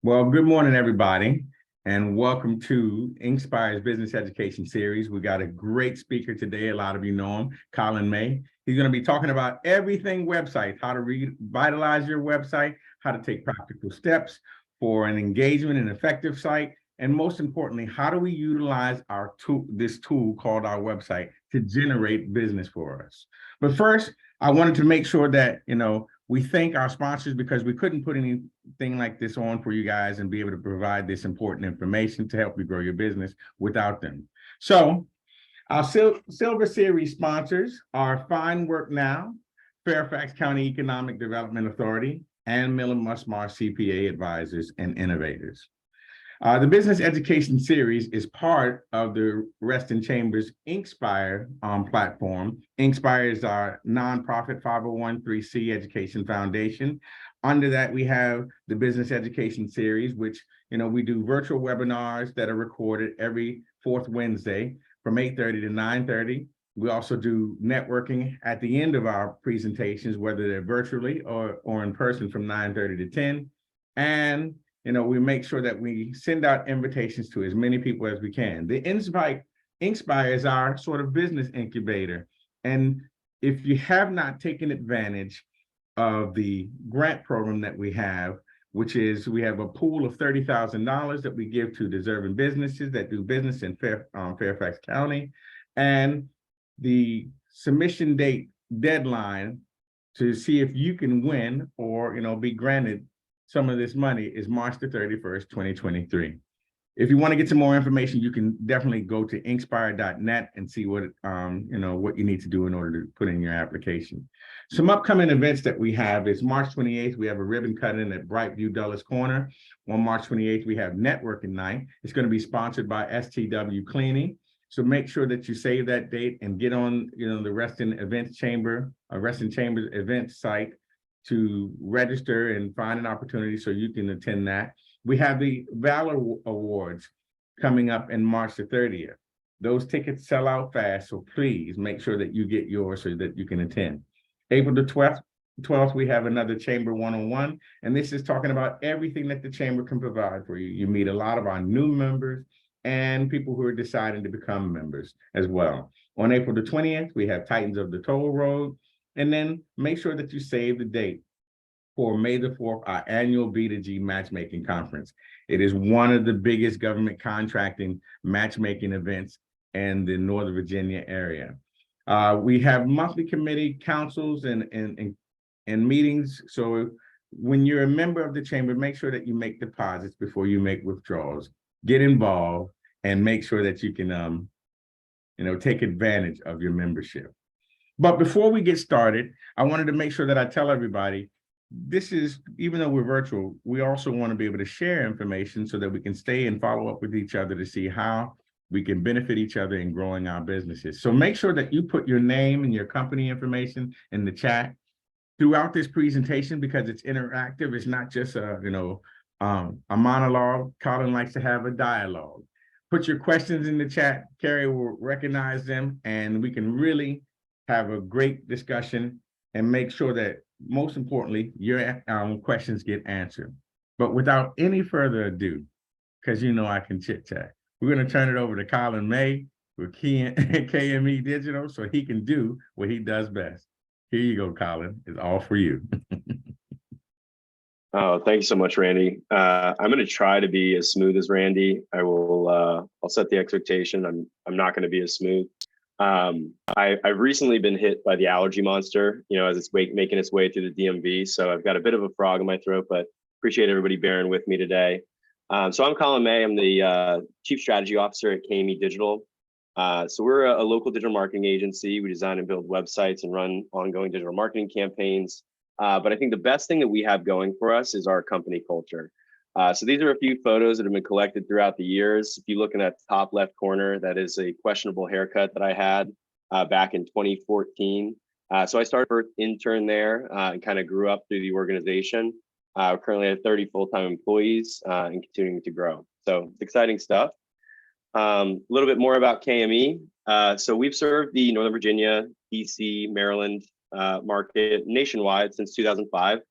Well, good morning, everybody, and welcome to Inspire's Business Education Series. We got a great speaker today. A lot of you know him, Colin May. He's going to be talking about everything website, how to revitalize your website, how to take practical steps for an engagement and effective site, and most importantly, how do we utilize our this tool called our website to generate business for us. But first, I wanted to make sure that, we thank our sponsors because we couldn't put anything like this on for you guys and be able to provide this important information to help you grow your business without them. So our Silver Series sponsors are Fine Work Now, Fairfax County Economic Development Authority, and Miller Musmar CPA Advisors and Innovators. The Business Education Series is part of the Reston Chambers Inspire platform. Inspire is our nonprofit 501(c)(3) education foundation. Under that, we have the Business Education Series, which, we do virtual webinars that are recorded every fourth Wednesday from 8:30 to 9:30. We also do networking at the end of our presentations, whether they're virtually or in person from 9:30 to 10. And we make sure that we send out invitations to as many people as we can. The Inspire is our sort of business incubator. And if you have not taken advantage of the grant program that we have, which is we have a pool of $30,000 that we give to deserving businesses that do business in Fairfax County. And the submission date deadline to see if you can win or, be granted some of this money is March the 31st, 2023. If you want to get some more information, you can definitely go to inspire.net and see what you need to do in order to put in your application. Some upcoming events that we have is March 28th, we have a ribbon cutting at Brightview Dulles Corner. On March 28th, we have networking night. It's going to be sponsored by STW Cleaning. So make sure that you save that date and get on, the Reston Chambers event site to register and find an opportunity so you can attend that. We have the Valor Awards coming up in March the 30th. Those tickets sell out fast, so please make sure that you get yours so that you can attend. April the 12th, we have another Chamber 101, and this is talking about everything that the Chamber can provide for you. You meet a lot of our new members and people who are deciding to become members as well. On April the 20th, we have Titans of the Toll Road. And then make sure that you save the date for May the 4th, our annual B2G matchmaking conference. It is one of the biggest government contracting matchmaking events in the Northern Virginia area. We have monthly committee councils and meetings. So when you're a member of the chamber, make sure that you make deposits before you make withdrawals. Get involved and make sure that you can, take advantage of your membership. But before we get started, I wanted to make sure that I tell everybody, this is, even though we're virtual, we also want to be able to share information so that we can stay and follow up with each other to see how we can benefit each other in growing our businesses. So make sure that you put your name and your company information in the chat throughout this presentation because it's interactive. It's not just a monologue. Colin likes to have a dialogue. Put your questions in the chat. Carrie will recognize them and we can really have a great discussion and make sure that, most importantly, your questions get answered. But without any further ado, because I can chit chat, we're going to turn it over to Colin May with KME.digital so he can do what he does best. Here you go, Colin. It's all for you. Oh, thank you so much, Randy. I'm going to try to be as smooth as Randy. I'll set the expectation. I'm not going to be as smooth. I've recently been hit by the allergy monster, as it's making its way through the DMV. So I've got a bit of a frog in my throat, but appreciate everybody bearing with me today. So I'm Colin May. I'm the Chief Strategy Officer at KME.digital. So we're a local digital marketing agency. We design and build websites and run ongoing digital marketing campaigns. But I think the best thing that we have going for us is our company culture. So these are a few photos that have been collected throughout the years. If you look in that top left corner, that is a questionable haircut that I had back in 2014. So I started first intern there and kind of grew up through the organization. Currently have 30 full-time employees and continuing to grow. So it's exciting stuff. A little bit more about KME. So we've served the Northern Virginia, DC, Maryland market nationwide since 2005.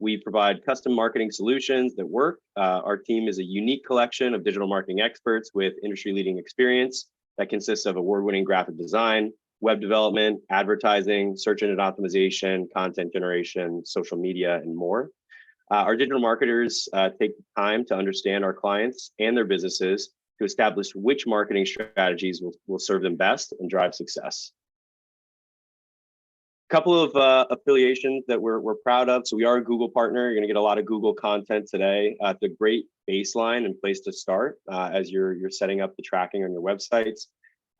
We provide custom marketing solutions that work. Our team is a unique collection of digital marketing experts with industry-leading experience that consists of award-winning graphic design, web development, advertising, search engine optimization, content generation, social media, and more. Our digital marketers take time to understand our clients and their businesses to establish which marketing strategies will serve them best and drive success. A couple of affiliations that we're proud of. So we are a Google partner. You're going to get a lot of Google content today. It's a great baseline and place to start as you're setting up the tracking on your websites.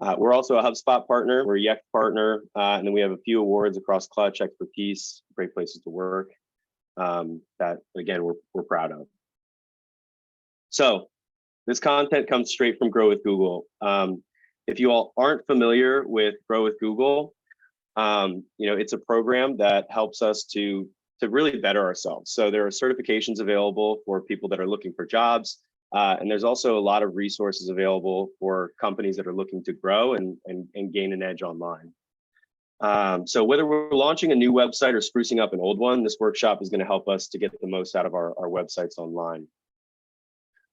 We're also a HubSpot partner. We're a Yext partner. And then we have a few awards across Clutch, Expertise, Great Places to Work that, again, we're proud of. So this content comes straight from Grow with Google. If you all aren't familiar with Grow with Google, it's a program that helps us to really better ourselves. So there are certifications available for people that are looking for jobs. And there's also a lot of resources available for companies that are looking to grow and gain an edge online. So whether we're launching a new website or sprucing up an old one, this workshop is going to help us to get the most out of our websites online.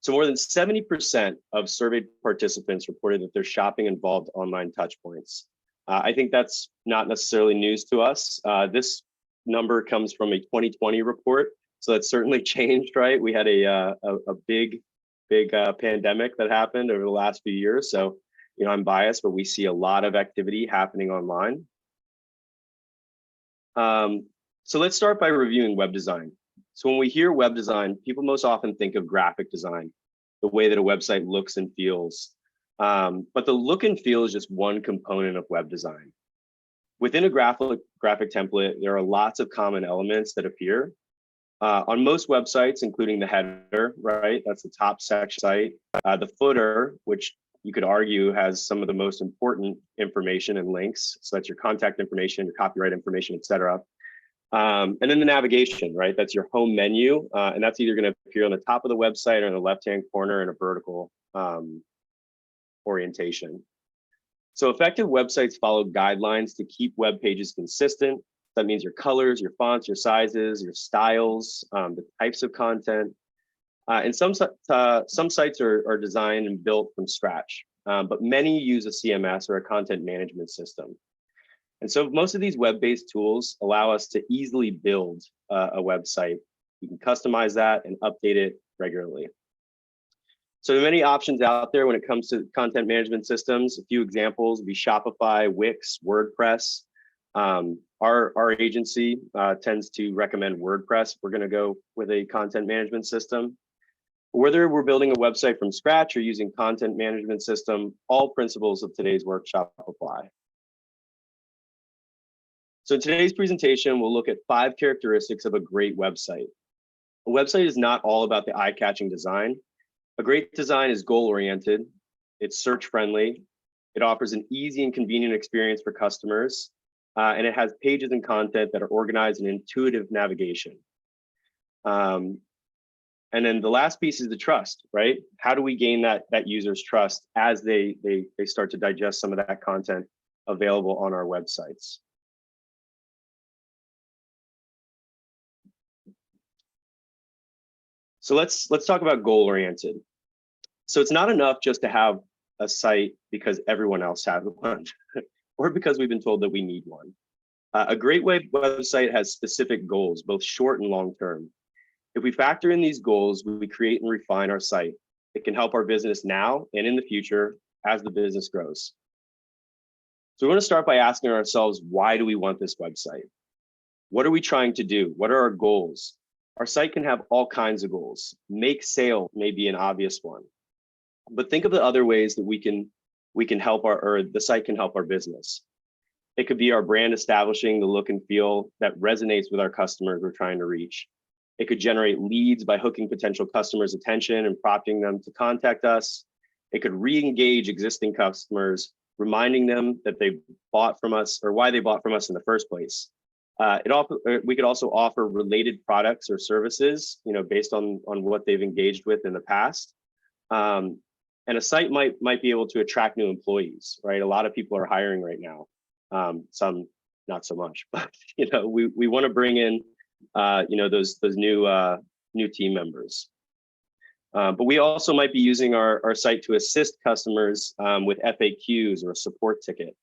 So more than 70% of surveyed participants reported that their shopping involved online touchpoints. I think that's not necessarily news to us. This number comes from a 2020 report, so that's certainly changed, right? We had a big pandemic that happened over the last few years. So, I'm biased, but we see a lot of activity happening online. So let's start by reviewing web design. So when we hear web design, people most often think of graphic design, the way that a website looks and feels. But the look and feel is just one component of web design. Within a graphic template, there are lots of common elements that appear. On most websites, including the header, right? That's the top section site. The footer, which you could argue has some of the most important information and links. So that's your contact information, your copyright information, et cetera. And then the navigation, right? That's your home menu. And that's either going to appear on the top of the website or in the left-hand corner in a vertical orientation. So effective websites follow guidelines to keep web pages consistent. That means your colors, your fonts, your sizes, your styles, the types of content. And some sites are designed and built from scratch, but many use a CMS or a content management system. And so most of these web-based tools allow us to easily build a website. You can customize that and update it regularly. So there are many options out there when it comes to content management systems. A few examples would be Shopify, Wix, WordPress. Our agency tends to recommend WordPress. We're going to go with a content management system. Whether we're building a website from scratch or using content management system, all principles of today's workshop apply. So in today's presentation, we'll look at 5 characteristics of a great website. A website is not all about the eye-catching design. A great design is goal-oriented, it's search-friendly, it offers an easy and convenient experience for customers, and it has pages and content that are organized in intuitive navigation. And then the last piece is the trust, right? How do we gain that user's trust as they start to digest some of that content available on our websites? So let's talk about goal-oriented. So it's not enough just to have a site because everyone else has one, or because we've been told that we need one. A great website has specific goals, both short and long-term. If we factor in these goals, we create and refine our site. It can help our business now and in the future as the business grows. So we want to start by asking ourselves, why do we want this website? What are we trying to do? What are our goals? Our site can have all kinds of goals. Make sale may be an obvious one. But think of the other ways that we can help the site can help our business. It could be our brand establishing the look and feel that resonates with our customers we're trying to reach. It could generate leads by hooking potential customers' attention and prompting them to contact us. It could re-engage existing customers, reminding them that they bought from us or why they bought from us in the first place. We could also offer related products or services, based on what they've engaged with in the past. And a site might be able to attract new employees, right? A lot of people are hiring right now. Some not so much, but we want to bring in those new team members. But we also might be using our site to assist customers with FAQs or a support ticket.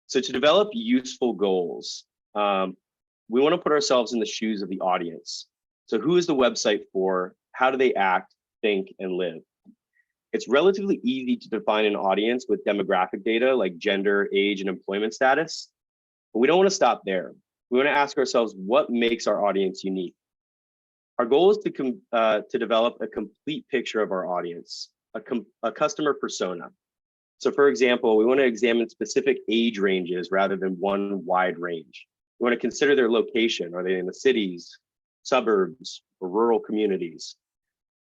So to develop useful goals, we want to put ourselves in the shoes of the audience. So who is the website for? How do they act, think, and live? It's relatively easy to define an audience with demographic data like gender, age, and employment status. But we don't want to stop there. We want to ask ourselves what makes our audience unique. Our goal is to develop a complete picture of our audience, a customer persona. So for example, we want to examine specific age ranges rather than one wide range. We want to consider their location. Are they in the cities, suburbs, or rural communities?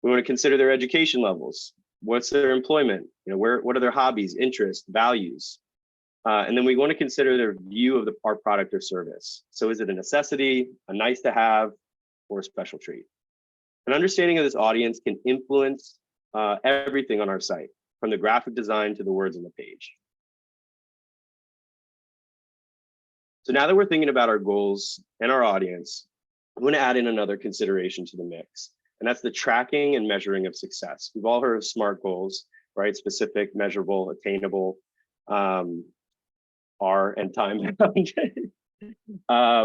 We want to consider their education levels. What's their employment? What are their hobbies, interests, values? And then we want to consider their view of our product or service. So is it a necessity, a nice to have, or a special treat? An understanding of this audience can influence everything on our site, from the graphic design to the words on the page. So now that we're thinking about our goals and our audience, I'm going to add in another consideration to the mix, and that's the tracking and measuring of success. We've all heard of SMART goals, right? Specific, measurable, attainable, R, and time bound.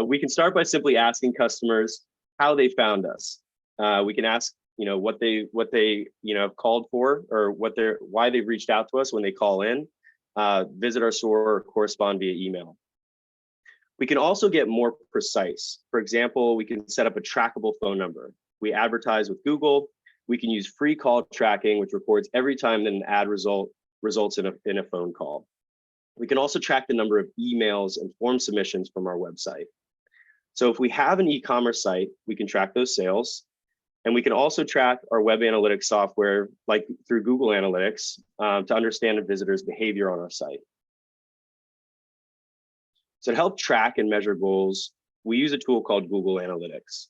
We can start by simply asking customers how they found us. We can ask, what they have called for, or why they've reached out to us when they call in, visit our store, or correspond via email. We can also get more precise. For example, we can set up a trackable phone number. We advertise with Google. We can use free call tracking, which records every time that an ad results in a phone call. We can also track the number of emails and form submissions from our website. So if we have an e-commerce site, we can track those sales. And we can also track our web analytics software, like through Google Analytics, to understand a visitor's behavior on our site. So to help track and measure goals, we use a tool called Google Analytics.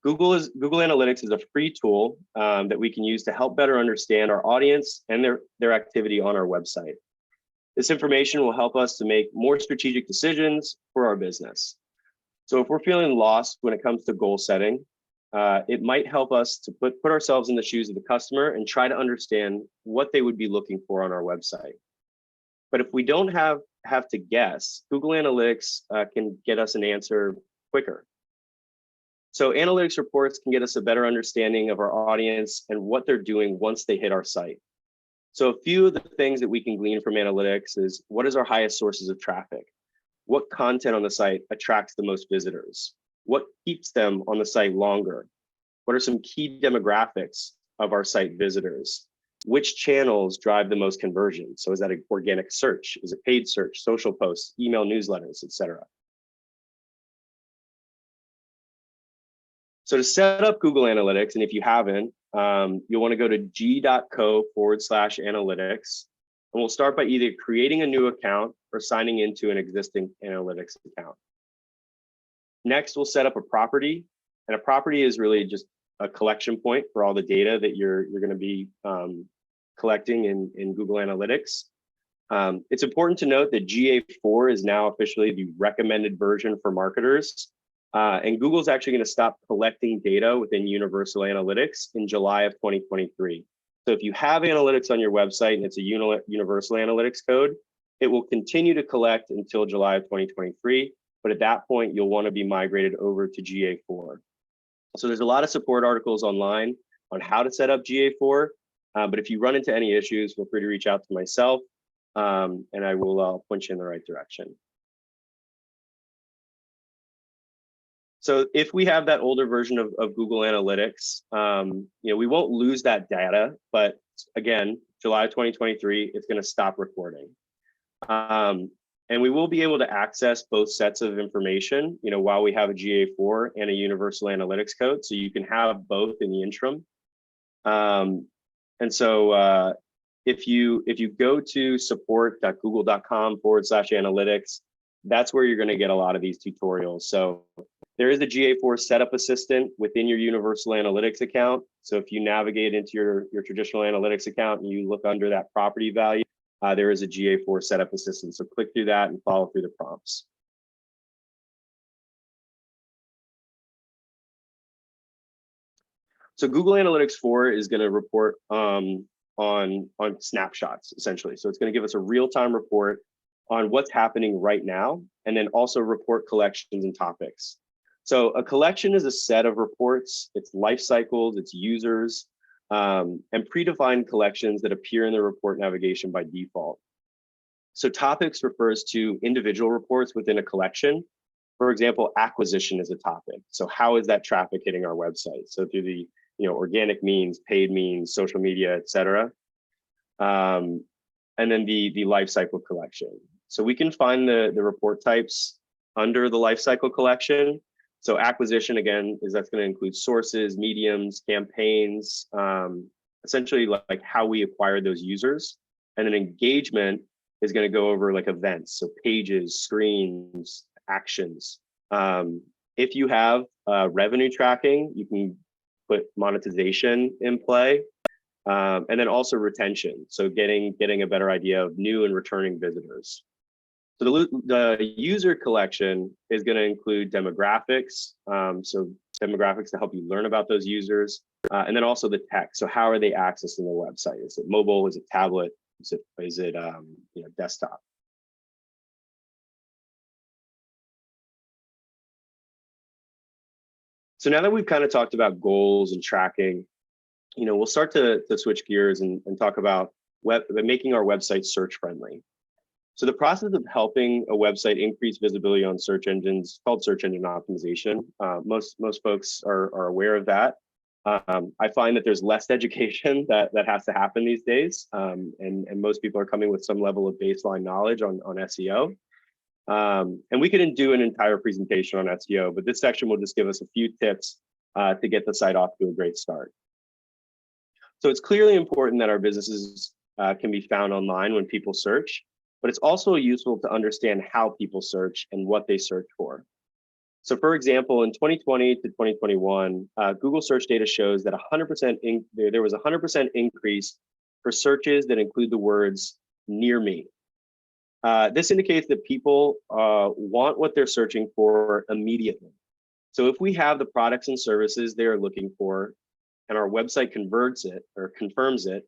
Google Analytics is a free tool that we can use to help better understand our audience and their activity on our website. This information will help us to make more strategic decisions for our business. So if we're feeling lost when it comes to goal setting, it might help us to put ourselves in the shoes of the customer and try to understand what they would be looking for on our website. But if we don't have to guess, Google Analytics can get us an answer quicker. So analytics reports can get us a better understanding of our audience and what they're doing once they hit our site. So a few of the things that we can glean from analytics is, what is our highest sources of traffic? What content on the site attracts the most visitors? What keeps them on the site longer? What are some key demographics of our site visitors? Which channels drive the most conversion? So is that an organic search? Is it paid search, social posts, email newsletters, etc.? So to set up Google Analytics, and if you haven't, you'll want to go to g.co/analytics. And we'll start by either creating a new account or signing into an existing analytics account. Next, we'll set up a property. And a property is really just a collection point for all the data that you're going to be collecting in Google Analytics. It's important to note that GA4 is now officially the recommended version for marketers. And Google's actually going to stop collecting data within Universal Analytics in July of 2023. So if you have analytics on your website and it's a Universal Analytics code, it will continue to collect until July of 2023. But at that point, you'll want to be migrated over to GA4. So there's a lot of support articles online on how to set up GA4. But if you run into any issues, feel free to reach out to myself, and I will point you in the right direction. So if we have that older version of Google Analytics, we won't lose that data, but again, July 2023, it's going to stop recording. And we will be able to access both sets of information, while we have a GA4 and a Universal Analytics code. So you can have both in the interim. And so if you go to support.google.com/analytics, that's where you're going to get a lot of these tutorials. So there is a GA4 setup assistant within your Universal Analytics account. So if you navigate into your traditional analytics account and you look under that property value, there is a GA4 setup assistant. So click through that and follow through the prompts. So Google Analytics 4 is going to report on snapshots, essentially. So it's going to give us a real-time report on what's happening right now, and then also report collections and topics. So a collection is a set of reports, its life cycles, its users, and predefined collections that appear in the report navigation by default. So topics refers to individual reports within a collection. For example, acquisition is a topic. So how is that traffic hitting our website? So through the organic means, paid means, social media, et cetera. And then the lifecycle collection. So we can find the report types under the lifecycle collection. So acquisition, again, that's going to include sources, mediums, campaigns, essentially like how we acquire those users. And then engagement is going to go over like events, so pages, screens, actions. If you have revenue tracking, you can put monetization in play, and then also retention. So getting a better idea of new and returning visitors. So the user collection is going to include demographics. So demographics to help you learn about those users, and then also the tech. So how are they accessing the website? Is it mobile? Is it tablet? Is it desktop? So now that we've kind of talked about goals and tracking, we'll start to switch gears and talk about making our website search friendly. So the process of helping a website increase visibility on search engines called search engine optimization. Most folks are aware of that. I find that there's less education that has to happen these days, and most people are coming with some level of baseline knowledge on SEO. And we could do an entire presentation on SEO, but this section will just give us a few tips to get the site off to a great start. So it's clearly important that our businesses can be found online when people search, but it's also useful to understand how people search and what they search for. So for example, in 2020 to 2021, Google search data shows that there was a 100% increase for searches that include the words near me. This indicates that people want what they're searching for immediately. So if we have the products and services they're looking for, and our website converts it or confirms it,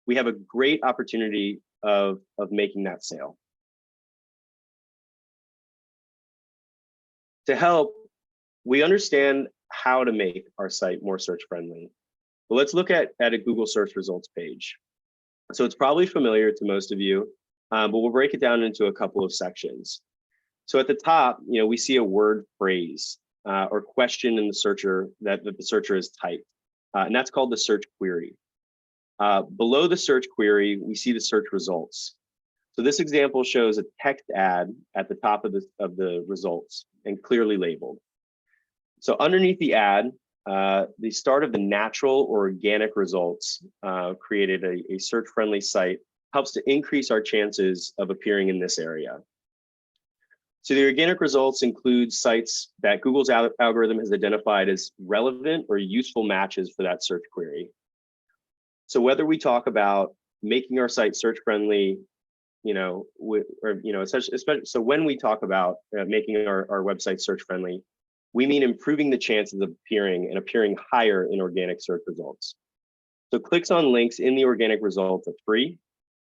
we have a great opportunity of making that sale. To help, we understand how to make our site more search friendly. But let's look at a Google search results page. So it's probably familiar to most of you, but we'll break it down into a couple of sections. So at the top, we see a word phrase or question in the searcher that the searcher has typed, and that's called the search query. Below the search query, we see the search results. So this example shows a text ad at the top of the results and clearly labeled. So underneath the ad, the start of the natural or organic results created a search-friendly site helps to increase our chances of appearing in this area. So the organic results include sites that Google's algorithm has identified as relevant or useful matches for that search query. So whether we talk about making our site search friendly, so when we talk about making our website search friendly, we mean improving the chances of appearing higher in organic search results. So clicks on links in the organic results are free.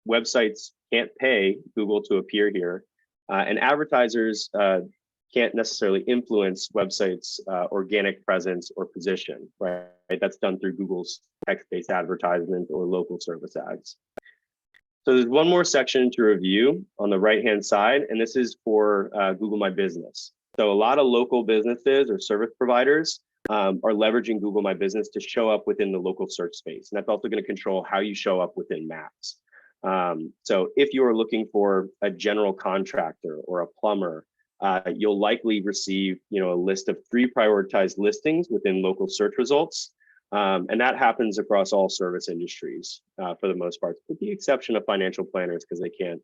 Websites can't pay Google to appear here, and advertisers can't necessarily influence websites' organic presence or position, right? That's done through Google's text-based advertisement or local service ads. So there's one more section to review on the right-hand side, and this is for Google My Business. So a lot of local businesses or service providers are leveraging Google My Business to show up within the local search space. And that's also going to control how you show up within maps. So if you are looking for a general contractor or a plumber, you'll likely receive a list of 3 prioritized listings within local search results. And that happens across all service industries for the most part, with the exception of financial planners because they can't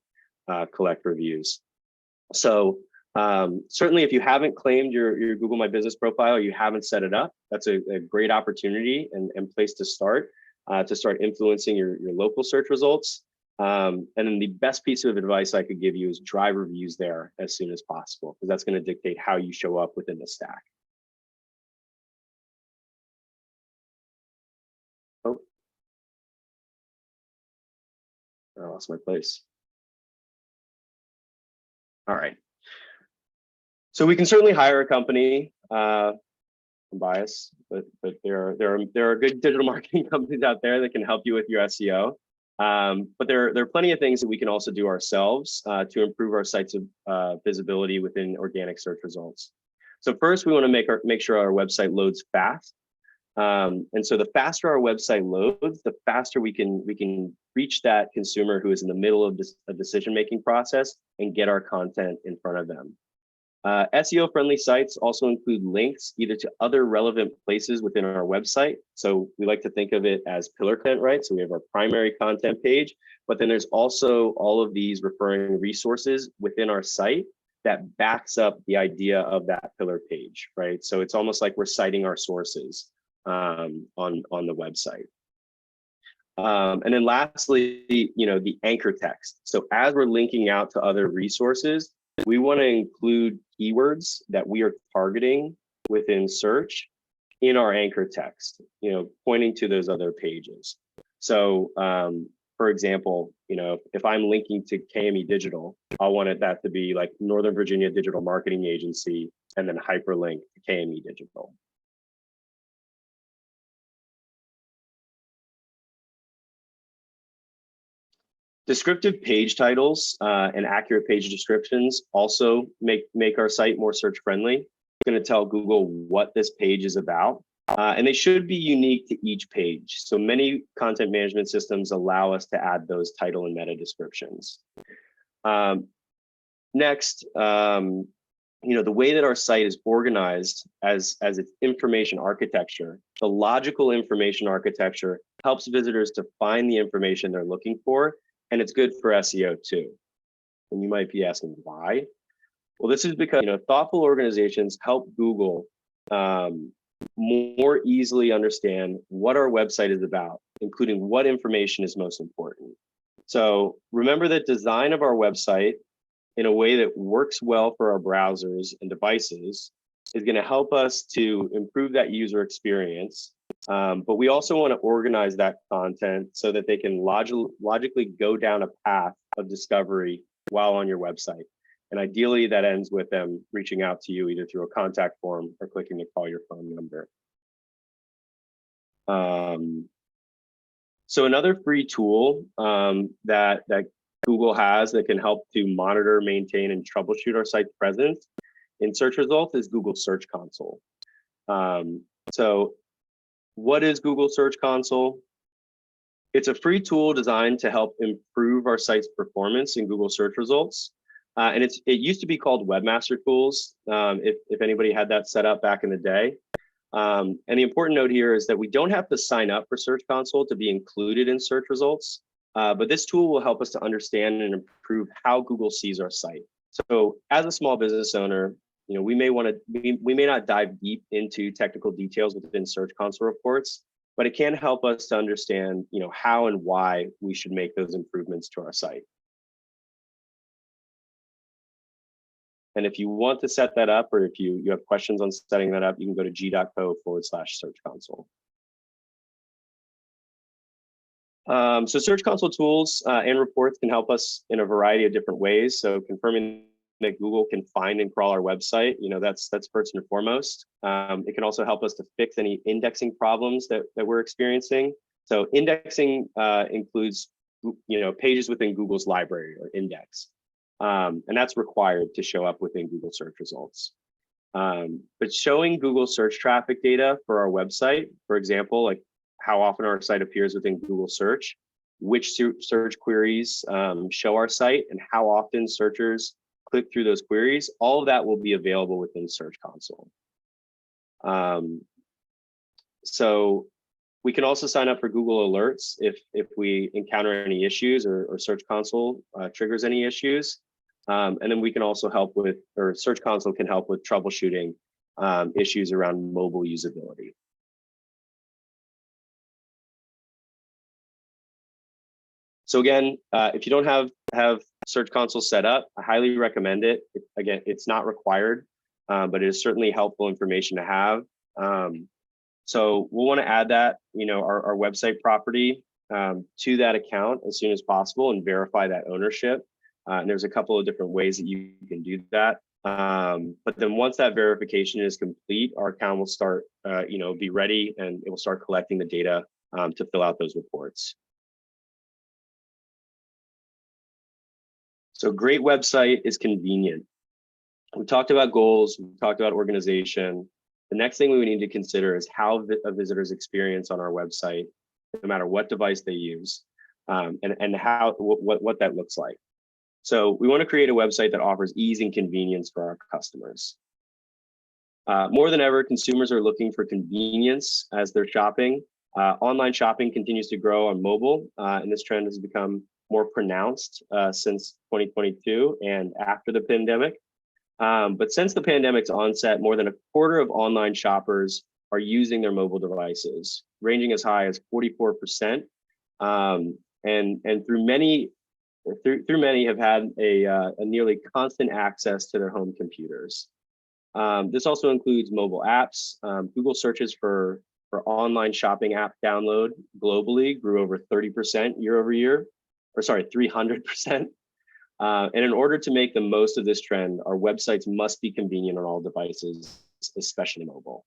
collect reviews. So certainly if you haven't claimed your Google My Business profile, you haven't set it up, that's a great opportunity and place to start influencing your local search results. And then the best piece of advice I could give you is drive reviews there as soon as possible, because that's going to dictate how you show up within the stack. I lost my place. All right. So we can certainly hire a company. I'm biased, but there are good digital marketing companies out there that can help you with your SEO. But there are plenty of things that we can also do ourselves to improve our site's visibility within organic search results. So first, we want to make sure our website loads fast. And so the faster our website loads, the faster we can reach that consumer who is in the middle of a decision-making process and get our content in front of them. SEO-friendly sites also include links either to other relevant places within our website. So we like to think of it as pillar content, right? So we have our primary content page, but then there's also all of these referring resources within our site that backs up the idea of that pillar page, right? So it's almost like we're citing our sources on the website. And then lastly, the anchor text. So as we're linking out to other resources, we want to include keywords that we are targeting within search in our anchor text, pointing to those other pages. So, for example, if I'm linking to KME.digital, I wanted that to be like Northern Virginia Digital Marketing Agency, and then hyperlink to KME.digital. Descriptive page titles and accurate page descriptions also make our site more search friendly. It's going to tell Google what this page is about, and they should be unique to each page. So many content management systems allow us to add those title and meta descriptions. Next, the way that our site is organized as its information architecture, the logical information architecture helps visitors to find the information they're looking for. And it's good for SEO too. And you might be asking why. Well, this is because thoughtful organizations help Google more easily understand what our website is about, including what information is most important. So remember that design of our website in a way that works well for our browsers and devices is going to help us to improve that user experience. But we also want to organize that content so that they can logically go down a path of discovery while on your website. And ideally, that ends with them reaching out to you either through a contact form or clicking to call your phone number. So another free tool that Google has that can help to monitor, maintain, and troubleshoot our site's presence in search results is Google Search Console. So what is Google Search Console? It's a free tool designed to help improve our site's performance in Google search results. And it used to be called Webmaster Tools, if anybody had that set up back in the day. And the important note here is that we don't have to sign up for Search Console to be included in search results, but this tool will help us to understand and improve how Google sees our site. So as a small business owner, we may not dive deep into technical details within Search Console reports, but it can help us to understand, how and why we should make those improvements to our site. And if you want to set that up, or if you have questions on setting that up, you can go to g.co/Search Console. So Search Console tools and reports can help us in a variety of different ways. So confirming that Google can find and crawl our website, that's first and foremost. It can also help us to fix any indexing problems that we're experiencing. So indexing includes, pages within Google's library or index. And that's required to show up within Google search results. But showing Google search traffic data for our website, for example, like how often our site appears within Google search, which search queries show our site, and how often searchers click through those queries, all of that will be available within Search Console. So we can also sign up for Google Alerts if we encounter any issues or Search Console triggers any issues. And then we can also help with, or Search Console can help with troubleshooting issues around mobile usability. So again, if you don't have Search Console set up, I highly recommend it. Again, it's not required, but it is certainly helpful information to have. So we'll want to add that, our website property to that account as soon as possible and verify that ownership. And there's a couple of different ways that you can do that. But then once that verification is complete, our account will start, be ready, and it will start collecting the data to fill out those reports. So great website is convenient. We talked about goals, we talked about organization. The next thing we need to consider is how a visitor's experience on our website, no matter what device they use, and what that looks like. So we want to create a website that offers ease and convenience for our customers. More than ever, consumers are looking for convenience as they're shopping. Online shopping continues to grow on mobile, and this trend has become more pronounced since 2022 and after the pandemic. But since the pandemic's onset, more than a quarter of online shoppers are using their mobile devices, ranging as high as 44%. And through many have had a nearly constant access to their home computers. This also includes mobile apps. Google searches for online shopping app download globally grew over 30% year over year, or sorry, 300%. And in order to make the most of this trend, our websites must be convenient on all devices, especially mobile.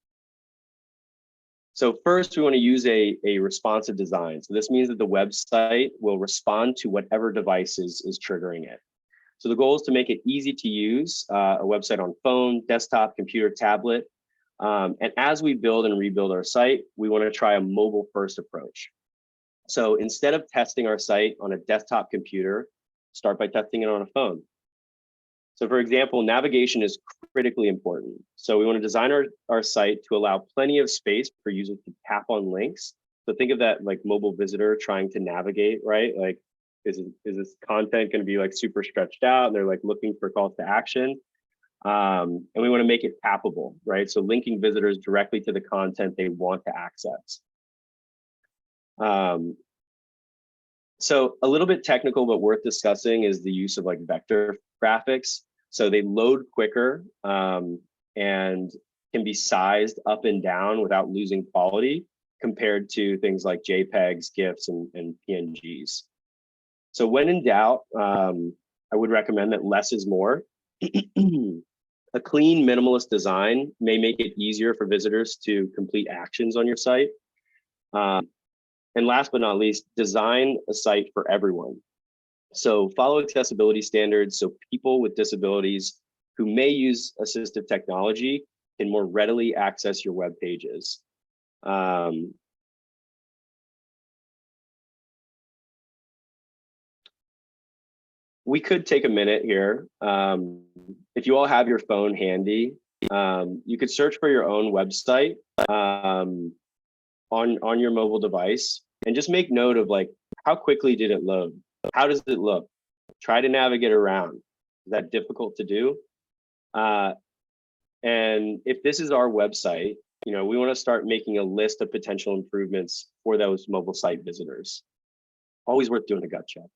So first, we want to use a responsive design. So this means that the website will respond to whatever device is triggering it. So the goal is to make it easy to use a website on phone, desktop, computer, tablet. And as we build and rebuild our site, we want to try a mobile first approach. So instead of testing our site on a desktop computer, start by testing it on a phone. So for example, navigation is critically important. So we want to design our site to allow plenty of space for users to tap on links. So think of that like mobile visitor trying to navigate, right? Like, is this content going to be like super stretched out and they're like looking for calls to action? And we want to make it tappable, right? So linking visitors directly to the content they want to access. So a little bit technical, but worth discussing is the use of like vector graphics. So they load quicker and can be sized up and down without losing quality compared to things like JPEGs, GIFs, and PNGs. So when in doubt, I would recommend that less is more. A clean, minimalist design may make it easier for visitors to complete actions on your site. And last but not least, design a site for everyone. So follow accessibility standards so people with disabilities who may use assistive technology can more readily access your web pages. We could take a minute here. If you all have your phone handy, you could search for your own website on your mobile device and just make note of like, how quickly did it load? How does it look? Try to navigate around. Is that difficult to do? And if this is our website, we want to start making a list of potential improvements for those mobile site visitors. Always worth doing a gut check.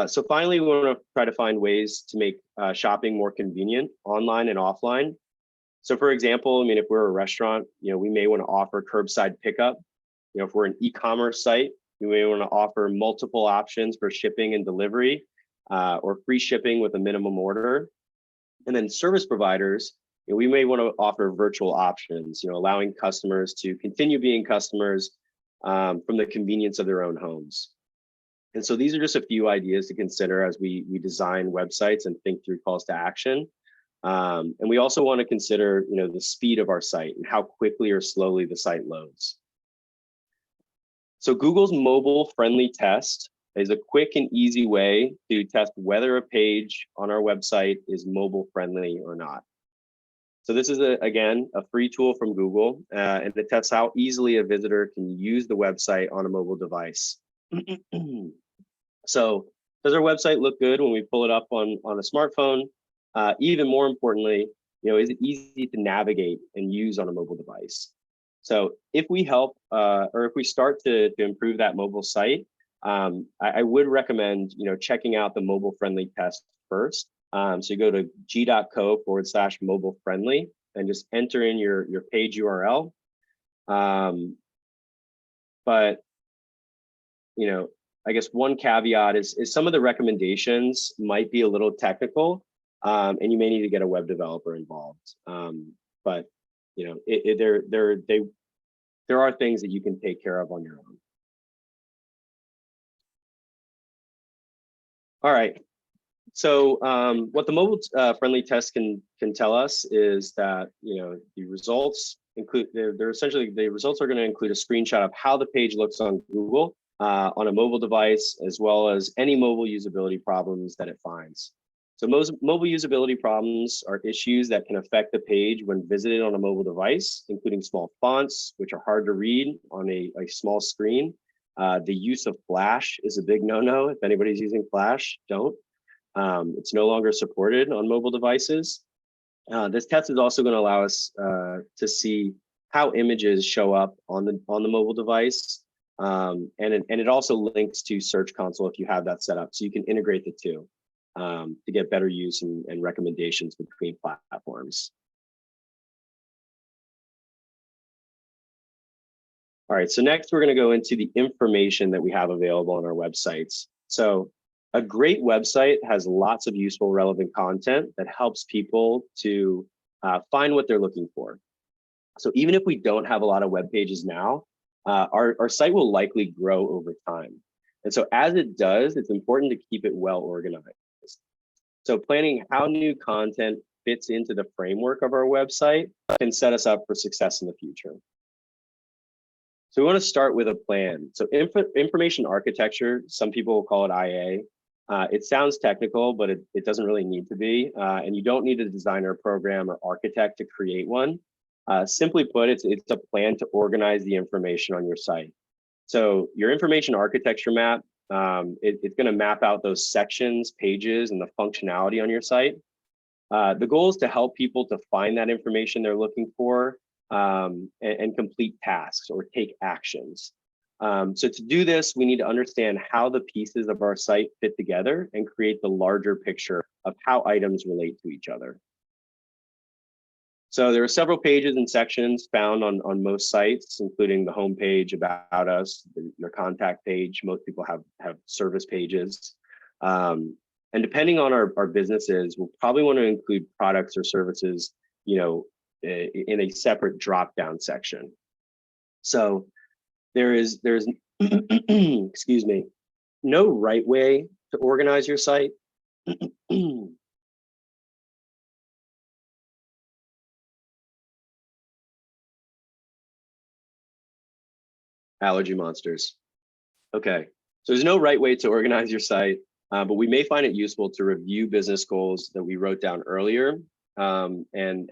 So finally, we want to try to find ways to make shopping more convenient online and offline. So for example, if we're a restaurant, we may want to offer curbside pickup. If we're an e-commerce site, we may want to offer multiple options for shipping and delivery, or free shipping with a minimum order. And then service providers, we may want to offer virtual options, allowing customers to continue being customers from the convenience of their own homes. And so these are just a few ideas to consider as we design websites and think through calls to action. And we also want to consider, the speed of our site and how quickly or slowly the site loads. So Google's mobile friendly test is a quick and easy way to test whether a page on our website is mobile friendly or not. So this is, again, a free tool from Google, and it tests how easily a visitor can use the website on a mobile device. So does our website look good when we pull it up on a smartphone? Even more importantly, is it easy to navigate and use on a mobile device? So if we help, or if we start to improve that mobile site, I would recommend, checking out the mobile friendly test first. So you go to g.co/mobile friendly and just enter in your page URL. But I guess one caveat is some of the recommendations might be a little technical, and you may need to get a web developer involved. But there are things that you can take care of on your own. All right. So what the mobile friendly test can tell us is that the results include they're essentially the results are going to include a screenshot of how the page looks on Google on a mobile device, as well as any mobile usability problems that it finds. So most mobile usability problems are issues that can affect the page when visited on a mobile device, including small fonts, which are hard to read on a small screen. The use of Flash is a big no-no. If anybody's using Flash, don't. It's no longer supported on mobile devices. This test is also going to allow us to see how images show up on the mobile device, and it also links to Search Console if you have that set up, so you can integrate the two to get better use and recommendations between platforms. All right, so next we're going to go into the information that we have available on our websites. So a great website has lots of useful, relevant content that helps people to find what they're looking for. So even if we don't have a lot of web pages now, our site will likely grow over time. And so as it does, it's important to keep it well organized. So planning how new content fits into the framework of our website can set us up for success in the future. So we want to start with a plan. So information architecture, some people will call it IA. It sounds technical, but it doesn't really need to be. And you don't need a designer, program, or architect to create one. Simply put, it's a plan to organize the information on your site. So your information architecture map, it's going to map out those sections, pages, and the functionality on your site. The goal is to help people to find that information they're looking for and complete tasks or take actions. So to do this, we need to understand how the pieces of our site fit together and create the larger picture of how items relate to each other. So there are several pages and sections found on most sites, including the home page, about us, your contact page. Most people have service pages. And depending on our businesses, we'll probably want to include products or services, in a separate drop-down section. So there's excuse me, no right way to organize your site. Allergy monsters. Okay, so there's no right way to organize your site, but we may find it useful to review business goals that we wrote down earlier and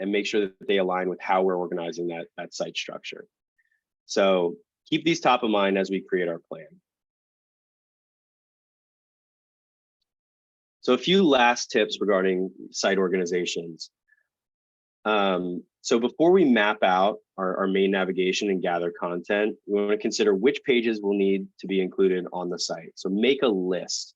make sure that they align with how we're organizing that site structure. So keep these top of mind as we create our plan. So a few last tips regarding site organizations. So before we map out our main navigation and gather content, we want to consider which pages will need to be included on the site. So make a list.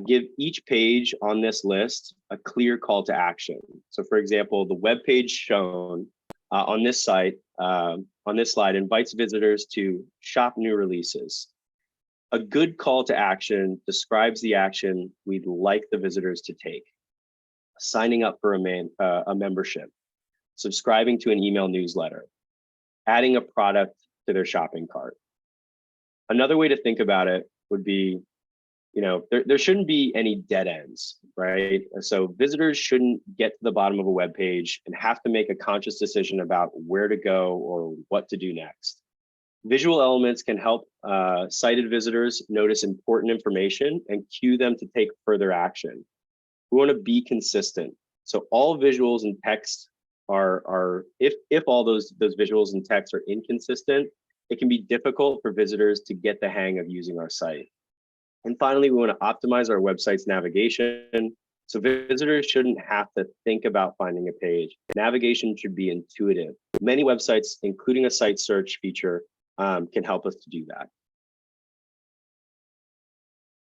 Give each page on this list a clear call to action. So for example, the web page shown on this site, on this slide, invites visitors to shop new releases. A good call to action describes the action we'd like the visitors to take. Signing up for a membership, subscribing to an email newsletter, adding a product to their shopping cart. Another way to think about it would be, there shouldn't be any dead ends, right? So visitors shouldn't get to the bottom of a web page and have to make a conscious decision about where to go or what to do next. Visual elements can help sighted visitors notice important information and cue them to take further action. We want to be consistent. So all visuals and text are if all those visuals and text are inconsistent, it can be difficult for visitors to get the hang of using our site. And finally, we want to optimize our website's navigation. So visitors shouldn't have to think about finding a page. Navigation should be intuitive. Many websites, including a site search feature, can help us to do that.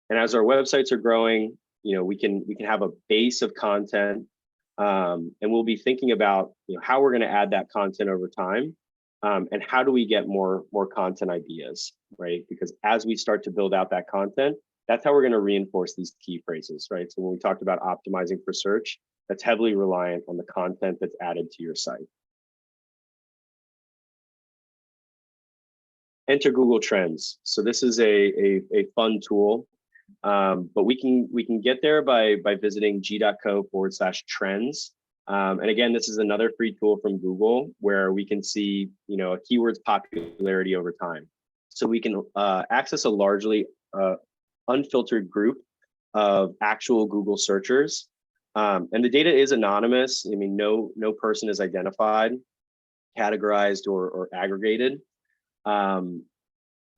And as our websites are growing, we can have a base of content, and we'll be thinking about how we're going to add that content over time. and how do we get more content ideas, right? Because as we start to build out that content, that's how we're going to reinforce these key phrases, right? So when we talked about optimizing for search, that's heavily reliant on the content that's added to your site. Enter Google Trends. So this is a fun tool, but we can get there by visiting g.co/trends. And again, this is another free tool from Google where we can see, a keyword's popularity over time. So we can access a largely unfiltered group of actual Google searchers. And the data is anonymous. I mean, no person is identified, categorized, or aggregated. And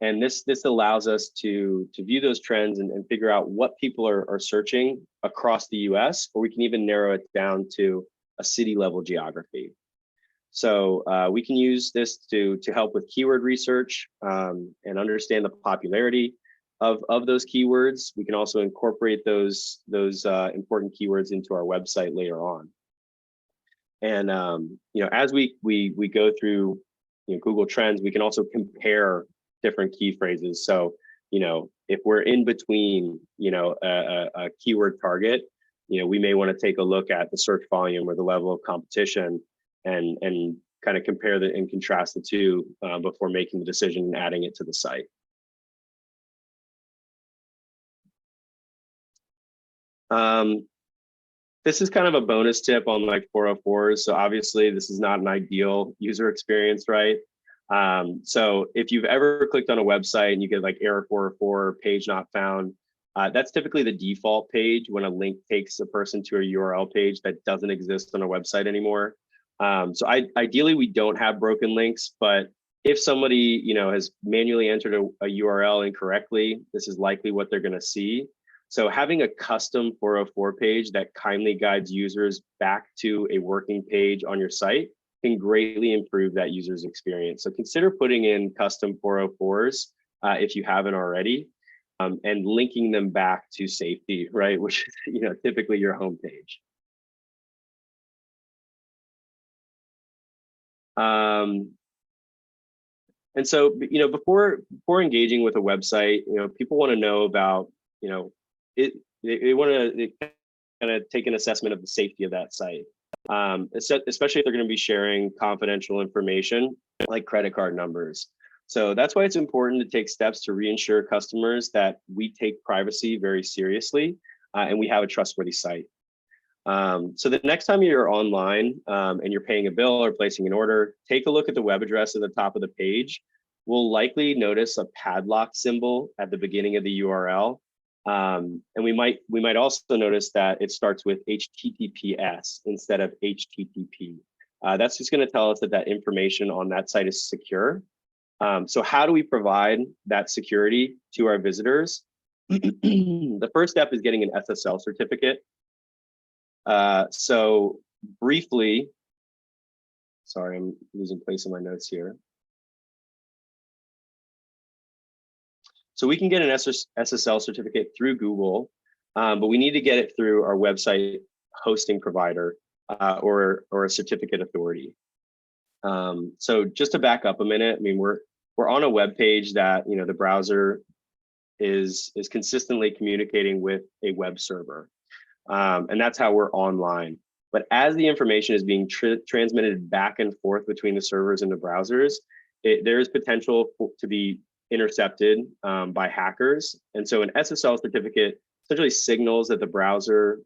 this allows us to view those trends and figure out what people are searching across the US, or we can even narrow it down to a city level geography. So we can use this to help with keyword research and understand the popularity of those keywords. We can also incorporate those important keywords into our website later on. And as we go through Google Trends, we can also compare different key phrases. So if we're in between a keyword target, we may want to take a look at the search volume or the level of competition and kind of compare and contrast the two before making the decision and adding it to the site. This is kind of a bonus tip on like 404s. So obviously this is not an ideal user experience, right? So if you've ever clicked on a website and you get like error 404, page not found, that's typically the default page when a link takes a person to a URL page that doesn't exist on a website anymore. So ideally we don't have broken links, but if somebody has manually entered a URL incorrectly, this is likely what they're going to see. So having a custom 404 page that kindly guides users back to a working page on your site can greatly improve that user's experience. So consider putting in custom 404s if you haven't already, and linking them back to safety, right? Which is typically your homepage. And so before engaging with a website, people want to know about they want to kind of take an assessment of the safety of that site, especially if they're going to be sharing confidential information like credit card numbers. So that's why it's important to take steps to reassure customers that we take privacy very seriously and we have a trustworthy site. So the next time you're online and you're paying a bill or placing an order, take a look at the web address at the top of the page. We'll likely notice a padlock symbol at the beginning of the URL. And we might also notice that it starts with HTTPS instead of HTTP. That's just going to tell us that information on that site is secure. So how do we provide that security to our visitors? The first step is getting an SSL certificate. So briefly, sorry, I'm losing place in my notes here. So we can get an SSL certificate through Google, but we need to get it through our website hosting provider or a certificate authority. So just to back up a minute, I mean, we're on a web page that the browser is consistently communicating with a web server, and that's how we're online. But as the information is being transmitted back and forth between the servers and the browsers, there is potential to be intercepted by hackers. And so an SSL certificate essentially signals that the browser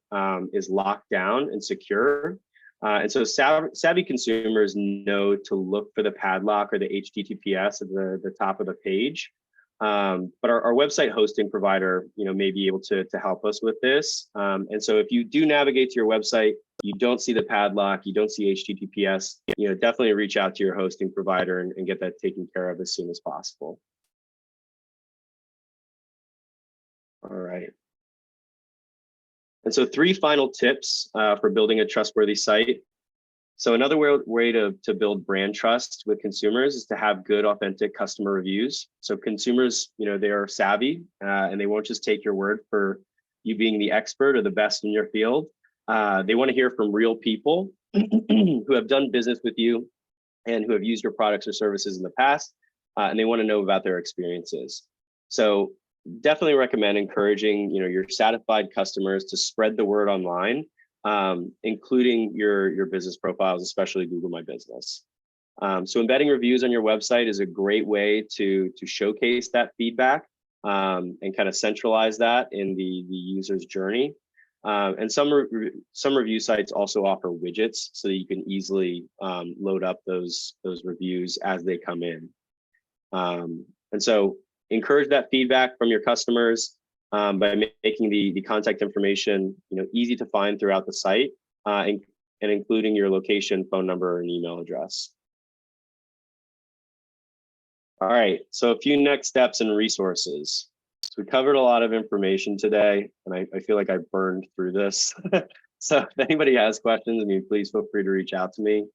is locked down and secure. And so savvy consumers know to look for the padlock or the HTTPS at the top of the page. But our website hosting provider, may be able to help us with this. And so if you do navigate to your website, you don't see the padlock, you don't see HTTPS, definitely reach out to your hosting provider and get that taken care of as soon as possible. All right. And so 3 final tips for building a trustworthy site. So another way to build brand trust with consumers is to have good, authentic customer reviews. So consumers, they are savvy and they won't just take your word for you being the expert or the best in your field. They want to hear from real people who have done business with you and who have used your products or services in the past, and they want to know about their experiences. So definitely recommend encouraging, your satisfied customers to spread the word online, including your business profiles, especially Google My Business. So embedding reviews on your website is a great way to showcase that feedback, and kind of centralize that in the user's journey. And some review sites also offer widgets so that you can easily load up those reviews as they come in. And so encourage that feedback from your customers by making the contact information easy to find throughout the site, and including your location, phone number, and email address. All right, so a few next steps and resources. So we covered a lot of information today, and I feel like I burned through this. So if anybody has questions, please feel free to reach out to me.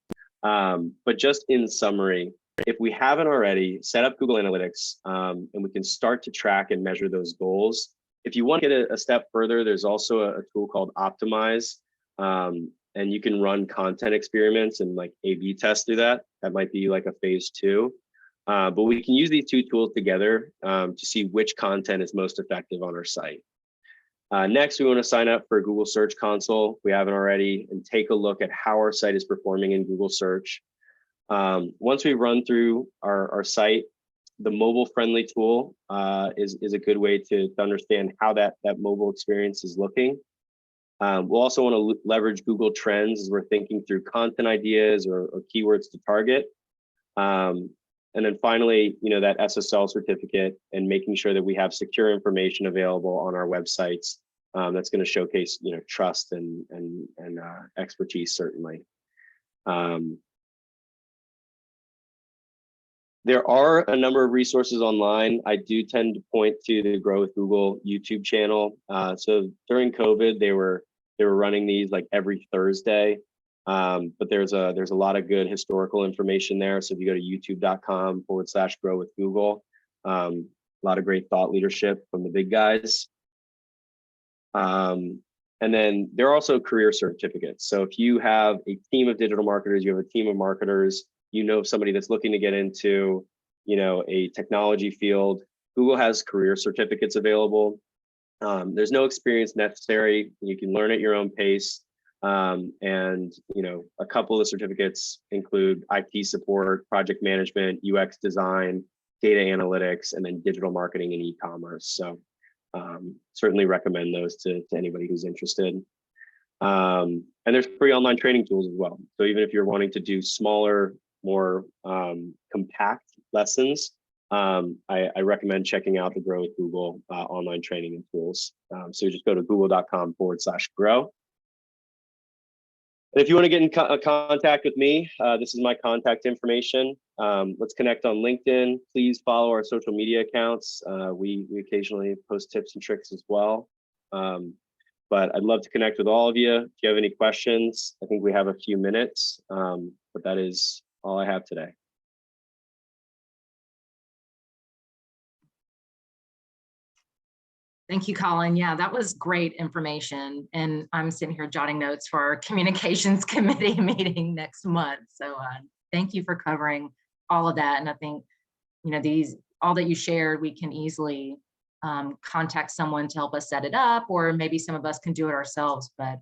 But just in summary, if we haven't already, set up Google Analytics, and we can start to track and measure those goals. If you want to get a step further, there's also a tool called Optimize, and you can run content experiments and like A/B test through that. That might be like a phase 2. But we can use these two tools together to see which content is most effective on our site. Next, we want to sign up for Google Search Console if we haven't already, and take a look at how our site is performing in Google Search. Once we run through our site, the mobile-friendly tool is a good way to understand how that mobile experience is looking. We'll also want to leverage Google Trends as we're thinking through content ideas or keywords to target. And then finally, that SSL certificate, and making sure that we have secure information available on our websites that's going to showcase, trust and expertise, certainly. There are a number of resources online. I do tend to point to the Grow with Google YouTube channel. So during COVID, they were running these like every Thursday. But there's a lot of good historical information there. So if you go to youtube.com/grow with Google, a lot of great thought leadership from the big guys. And then there are also career certificates. So if you have a team of digital marketers, you have a team of marketers, somebody that's looking to get into, a technology field, Google has career certificates available. There's no experience necessary. You can learn at your own pace. And a couple of the certificates include IT support, project management, UX design, data analytics, and then digital marketing and e-commerce. So certainly recommend those to anybody who's interested. And there's free online training tools as well. So even if you're wanting to do smaller, more compact lessons, I recommend checking out the Grow with Google online training and tools. So just go to google.com/grow. And if you want to get in contact with me, this is my contact information. Let's connect on LinkedIn. Please follow our social media accounts. We occasionally post tips and tricks as well. But I'd love to connect with all of you. If you have any questions, I think we have a few minutes, but that is all I have today. Thank you, Colin. Yeah, that was great information. And I'm sitting here jotting notes for our communications committee meeting next month. So thank you for covering all of that. And I think, all that you shared, we can easily contact someone to help us set it up, or maybe some of us can do it ourselves. But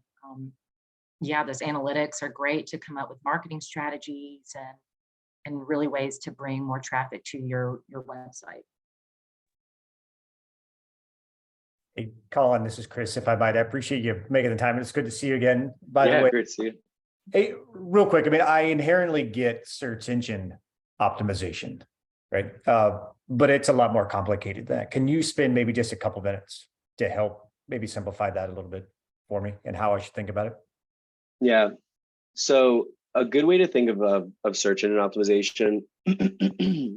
yeah, those analytics are great to come up with marketing strategies and really ways to bring more traffic to your website. Hey, Colin, this is Chris. If I might, I appreciate you making the time. It's good to see you again. By the way, great to see you. Hey, real quick. I inherently get search engine optimization, right? But it's a lot more complicated than that. Can you spend maybe just a couple minutes to help maybe simplify that a little bit for me and how I should think about it? Yeah. So a good way to think of search engine optimization,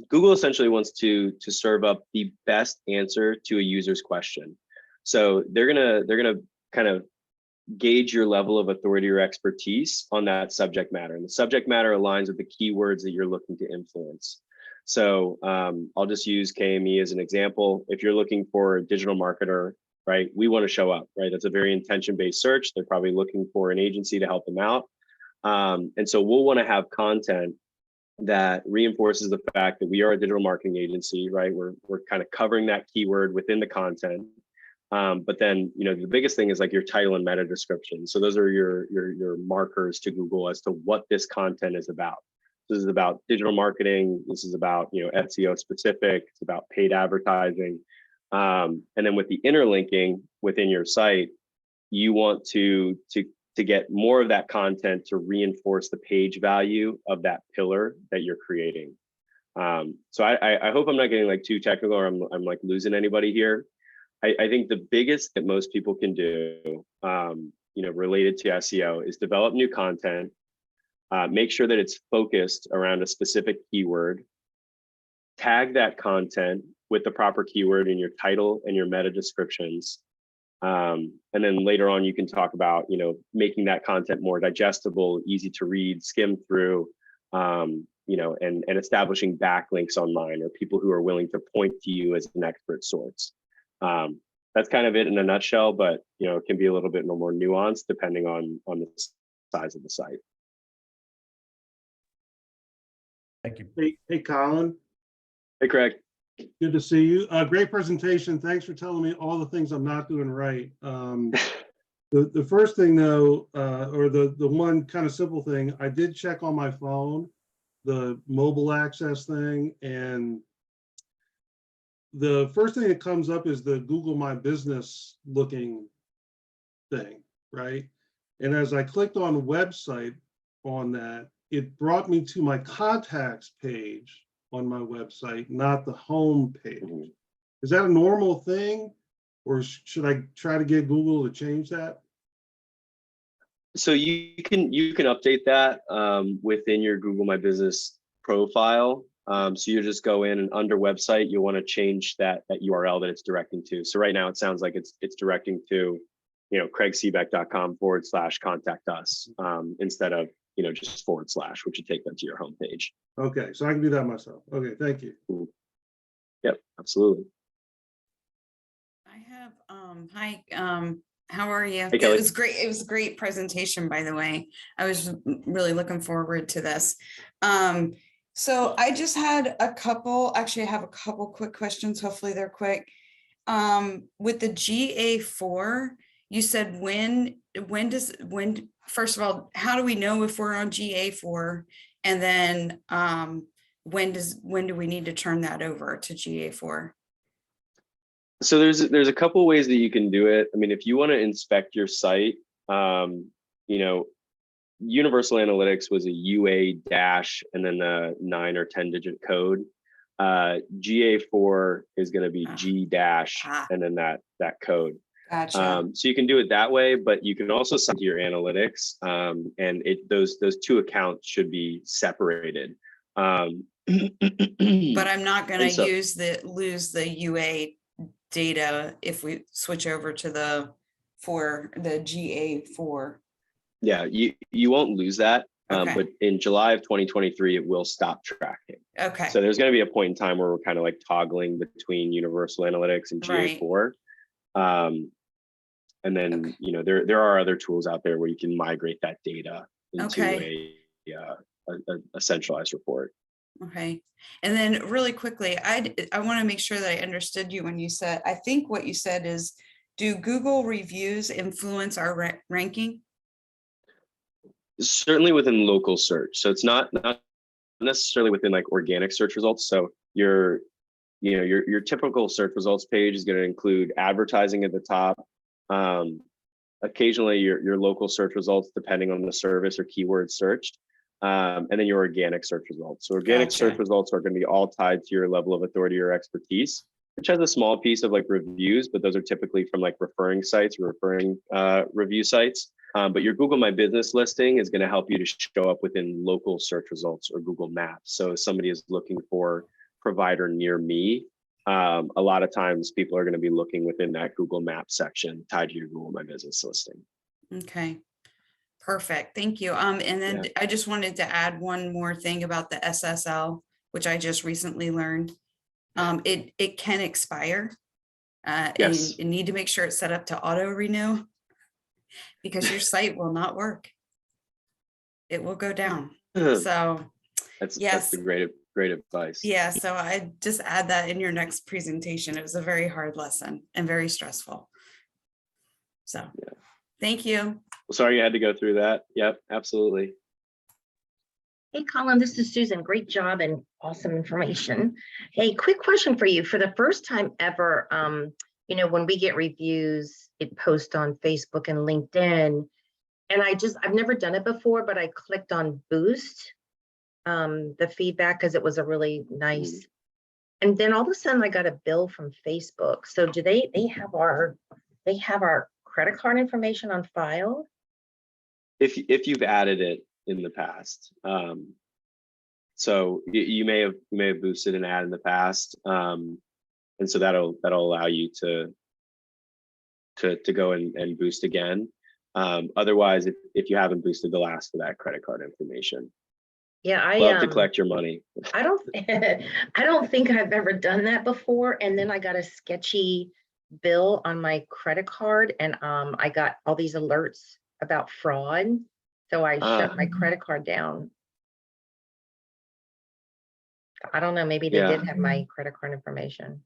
Google essentially wants to serve up the best answer to a user's question. So they're gonna kind of gauge your level of authority or expertise on that subject matter, and the subject matter aligns with the keywords that you're looking to influence. So I'll just use KME as an example. If you're looking for a digital marketer, right, we want to show up, right? That's a very intention-based search. They're probably looking for an agency to help them out. And so we'll want to have content that reinforces the fact that we are a digital marketing agency, right? We're kind of covering that keyword within the content. But then, the biggest thing is like your title and meta description. So those are your markers to Google as to what this content is about. This is about digital marketing. This is about, SEO specific. It's about paid advertising. And then with the interlinking within your site, you want to get more of that content to reinforce the page value of that pillar that you're creating. So I hope I'm not getting like too technical, or I'm like losing anybody here. I think the biggest that most people can do, related to SEO, is develop new content, make sure that it's focused around a specific keyword, tag that content with the proper keyword in your title and your meta descriptions. And then later on, you can talk about, making that content more digestible, easy to read, skim through, and establishing backlinks online, or people who are willing to point to you as an expert source. That's kind of it in a nutshell, but it can be a little bit more nuanced depending on the size of the site. Thank you. Hey, Colin. Hey, Craig. Good to see you. Great presentation. Thanks for telling me all the things I'm not doing right. The first thing though, or the one kind of simple thing, I did check on my phone, the mobile access thing, and the first thing that comes up is the Google My Business looking thing, right? And as I clicked on website on that, it brought me to my contacts page on my website, not the home page. Is that a normal thing, or should I try to get Google to change that? So you can update that within your Google My Business profile. So you just go in and under website, you'll want to change that URL that it's directing to. So right now it sounds like it's directing to, craigseebeck.com/contact us instead of, just / which would take them to your homepage. Okay, so I can do that myself. Okay, thank you. Yep, absolutely. I have, hi, how are you? Hey, Kelly. It was great. It was a great presentation, by the way. I was really looking forward to this. So I just had actually I have a couple quick questions. Hopefully they're quick. With the GA4, you said first of all, how do we know if we're on GA4? And then when do we need to turn that over to GA4? So there's a couple ways that you can do it. I mean, if you want to inspect your site, Universal Analytics was a UA dash and then a 9 or 10 digit code. GA4 is going to be G dash and then that code. Gotcha. So you can do it that way, but you can also send to your analytics, and those two accounts should be separated. But I'm not going to lose the UA data if we switch over to the GA4. Yeah, you won't lose that, Okay. but in July of 2023, it will stop tracking. Okay. So there's going to be a point in time where we're kind of like toggling between Universal Analytics and GA4. Right. And then, there are other tools out there where you can migrate that data into a centralized report. Okay. And then really quickly, I want to make sure that I understood you when you said, I think what you said is, do Google reviews influence our ranking? Certainly within local search. So it's not necessarily within like organic search results. So your typical search results page is going to include advertising at the top. Occasionally your local search results, depending on the service or keyword searched. And then your organic search results. So organic search results are going to be all tied to your level of authority or expertise, which has a small piece of like reviews, but those are typically from like referring sites or referring review sites. But your Google My Business listing is going to help you to show up within local search results or Google Maps. So if somebody is looking for provider near me, a lot of times people are going to be looking within that Google Maps section tied to your Google My Business listing. Okay. Perfect. Thank you. And then I just wanted to add one more thing about the SSL, which I just recently learned. It can expire. Yes. And you need to make sure it's set up to auto renew, because your site will not work. It will go down. So That's Yes. the great advice. Yeah, so I just add that in your next presentation. It was a very hard lesson and very stressful. So, Yeah. thank you. Well, sorry you had to go through that. Yep, absolutely. Hey, Colin, this is Susan. Great job and awesome information. Hey, quick question for you. For the first time ever, when we get reviews, it posts on Facebook and LinkedIn. And I've never done it before, but I clicked on Boost, the feedback, because it was a really nice. And then all of a sudden I got a bill from Facebook. So do they have our credit card information on file? If you've added it in the past, so you may have boosted an ad in the past, and so that'll allow you to go and boost again. Otherwise, if you haven't boosted, they'll ask for that credit card information. Yeah, I love to collect your money. I don't think I've ever done that before. And then I got a sketchy bill on my credit card, and I got all these alerts about fraud. So I shut my credit card down. I don't know, maybe they Yeah. did have my credit card information.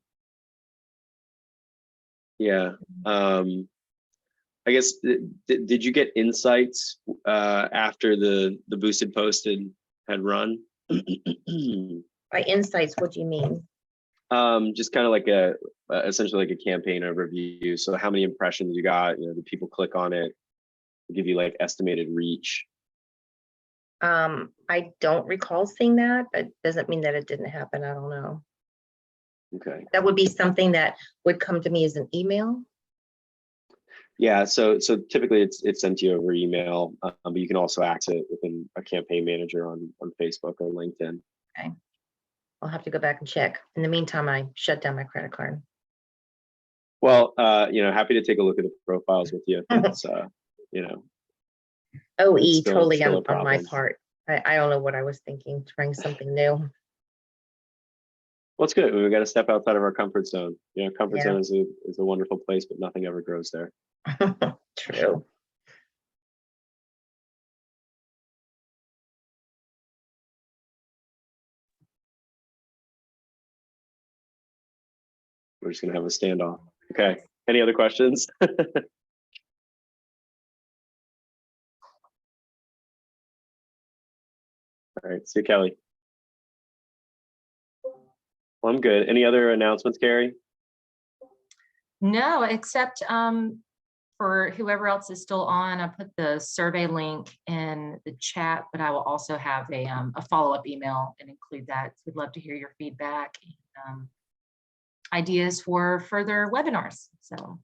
Yeah. I guess, did you get insights after the boosted post had run? By insights, what do you mean? Just kind of like essentially like a campaign overview. So how many impressions you got, did people click on it? Give you like estimated reach. I don't recall seeing that, but doesn't mean that it didn't happen. I don't know. Okay. That would be something that would come to me as an email. Yeah, so typically it's sent to you over email, but you can also access it within a campaign manager on Facebook or LinkedIn. Okay. I'll have to go back and check. In the meantime, I shut down my credit card. Well, happy to take a look at the profiles with you. It's OE, still totally a on my problem. part. I don't know what I was thinking, trying something new. Well, it's good. We got to step outside of our comfort zone. Comfort Yeah. zone is a wonderful place, but nothing ever grows there. True. We're just gonna have a standoff. Okay. Any other questions? All right. See you, Kelly. Well, I'm good. Any other announcements, Carrie? No, except for whoever else is still on, I put the survey link in the chat, but I will also have a follow-up email and include that. We'd love to hear your feedback and ideas for further webinars. So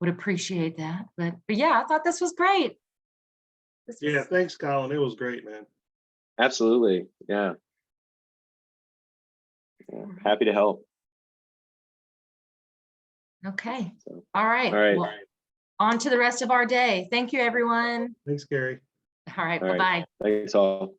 would appreciate that. But yeah, I thought this was great. Yeah, thanks, Colin. It was great, man. Absolutely. Yeah. Happy to help. Okay. So, All right. all right. Well, on to the rest of our day. Thank you, everyone. Thanks, Gary. All right. All right. Bye-bye. Thanks all.